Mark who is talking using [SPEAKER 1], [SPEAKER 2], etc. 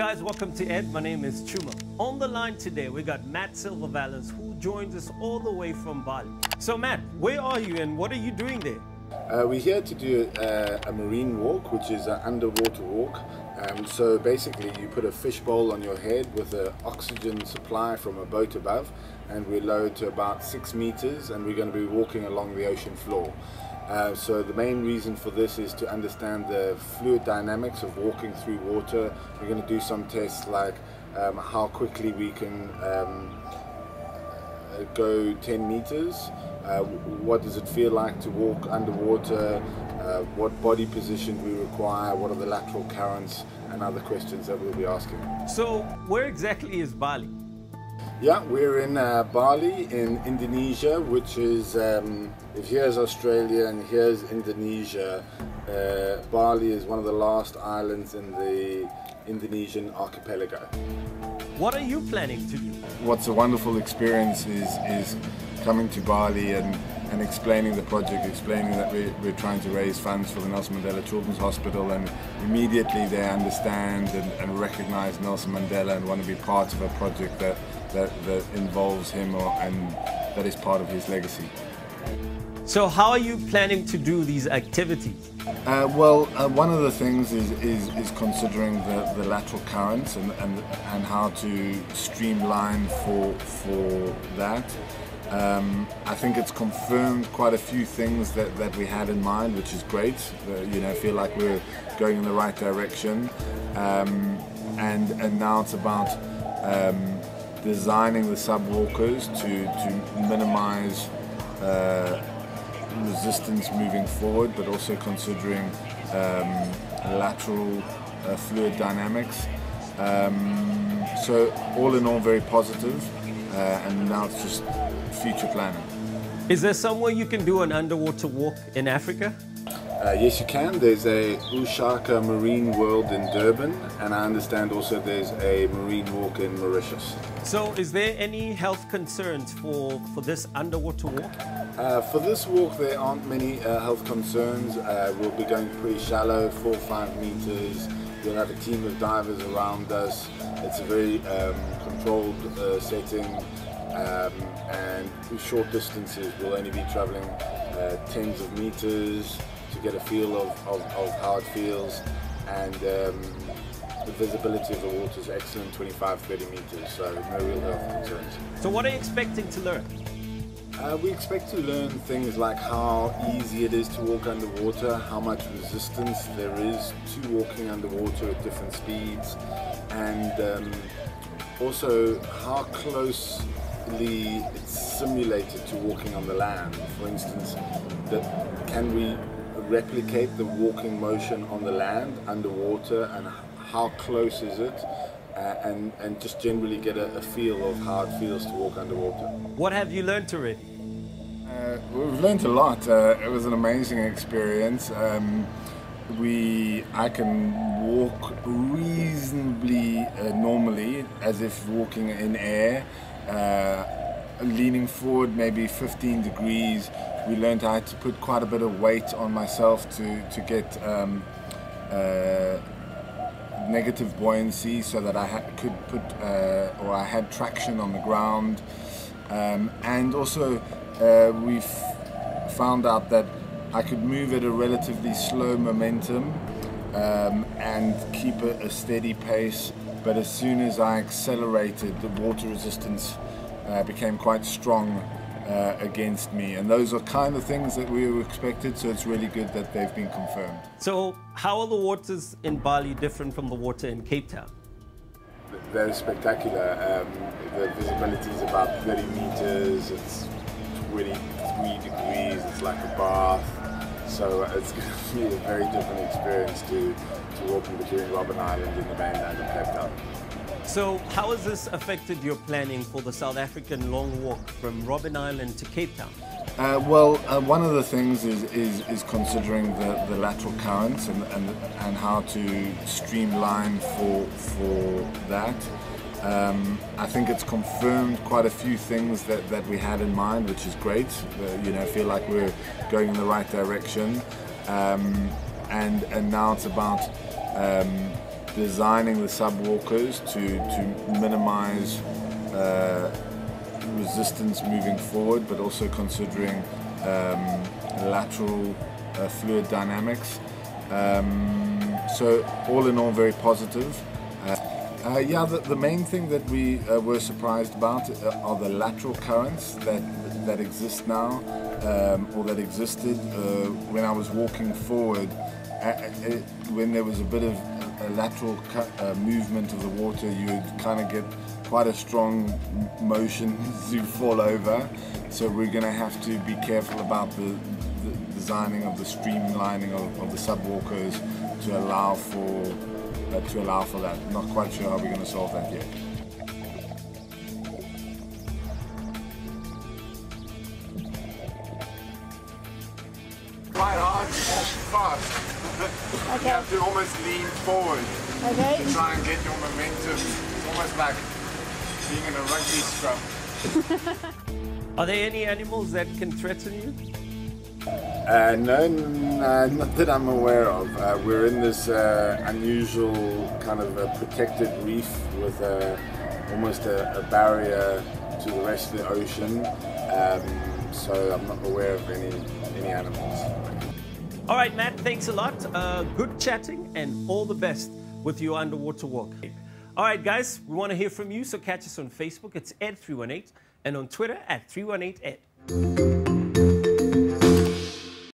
[SPEAKER 1] guys, welcome to Ed. My name is Chuma. On the line today, we got Matt Silver-Vallance, who joins us all the way from Bali. So Matt, where are you and what are you doing there?
[SPEAKER 2] We're here to do a marine walk, which is an underwater walk. So basically you put a fishbowl on your head with an oxygen supply from a boat above, and we lower to about 6 meters, and we're going to be walking along the ocean floor. So the main reason for this is to understand the fluid dynamics of walking through water. We're going to do some tests like how quickly we can go 10 meters, what does it feel like to walk underwater, what body position we require, what are the lateral currents, and other questions that we'll be asking.
[SPEAKER 1] So where exactly is Bali?
[SPEAKER 2] Yeah, we're in Bali in Indonesia, which is, if here's Australia and here's Indonesia, Bali is one of the last islands in the Indonesian archipelago.
[SPEAKER 1] What are you planning to do?
[SPEAKER 2] What's a wonderful experience is coming to Bali and explaining the project, explaining that we're trying to raise funds for the Nelson Mandela Children's Hospital, and immediately they understand and recognize Nelson Mandela and want to be part of a project that involves him and that is part of his legacy.
[SPEAKER 1] So how are you planning to do these activities?
[SPEAKER 2] One of the things is considering the lateral currents and how to streamline for that. I think it's confirmed quite a few things that we had in mind, which is great. I feel like we're going in the right direction, and now it's about designing the subwalkers to minimize resistance moving forward, but also considering lateral fluid dynamics. So all in all, very positive, and now it's just future planning.
[SPEAKER 1] Is there somewhere you can do an underwater walk in Africa?
[SPEAKER 2] Yes, you can. There's a Ushaka Marine World in Durban, and I understand also there's a marine walk in Mauritius.
[SPEAKER 1] So is there any health concerns for this underwater walk?
[SPEAKER 2] For this walk there aren't many health concerns. We'll be going pretty shallow, 4 or 5 meters. We'll have a team of divers around us. It's a very controlled setting, and short distances. We'll only be traveling tens of meters to get a feel of how it feels, and the visibility of the water is excellent, 25-30 meters, so no real health concerns.
[SPEAKER 1] So what are you expecting to learn?
[SPEAKER 2] We expect to learn things like how easy it is to walk underwater, how much resistance there is to walking underwater at different speeds, and also how closely it's simulated to walking on the land. For instance, can we replicate the walking motion on the land underwater, and how close is it, and just generally get a feel of how it feels to walk underwater.
[SPEAKER 1] What have you learned already?
[SPEAKER 2] We've learned a lot. It was an amazing experience. I can walk reasonably normally, as if walking in air, leaning forward maybe 15 degrees. We learned I had to put quite a bit of weight on myself to get negative buoyancy, so that I had traction on the ground, and also we've found out that I could move at a relatively slow momentum and keep a steady pace, but as soon as I accelerated, the water resistance became quite strong against me, and those are kind of things that we were expected, so it's really good that they've been confirmed.
[SPEAKER 1] So how are the waters in Bali different from the water in Cape Town?
[SPEAKER 2] They're spectacular. The visibility is about 30 meters, it's 23 degrees, it's like a bath, so it's going to be a very different experience to walking between Robben Island and the mainland of Cape Town.
[SPEAKER 1] So how has this affected your planning for the South African long walk from Robben Island to Cape Town?
[SPEAKER 2] One of the things is considering the lateral currents and how to streamline for that. I think it's confirmed quite a few things that we had in mind, which is great. I feel like we're going in the right direction, and now it's about designing the subwalkers to minimize resistance moving forward, but also considering lateral fluid dynamics. So all in all, very positive. Yeah, the main thing that we were surprised about are the lateral currents that exist now, or that existed when I was walking forward. When there was a bit of a lateral movement of the water, you would kind of get quite a strong motion as you fall over. So we're going to have to be careful about the designing of the streamlining of the subwalkers to allow for that. Not quite sure how we're going to solve that yet. Quite hard, fast.
[SPEAKER 3] Okay.
[SPEAKER 2] You have to almost lean forward to try and get your momentum. It's almost like being in a rugby scrum.
[SPEAKER 1] Are there any animals that can threaten you?
[SPEAKER 2] No, not that I'm aware of. We're in this unusual kind of a protected reef with almost a barrier to the rest of the ocean. So I'm not aware of any animals.
[SPEAKER 1] All right, Matt, thanks a lot. Good chatting and all the best with your underwater walk. All right, guys, we want to hear from you, so catch us on Facebook. It's Ed318, and on Twitter at 318Ed.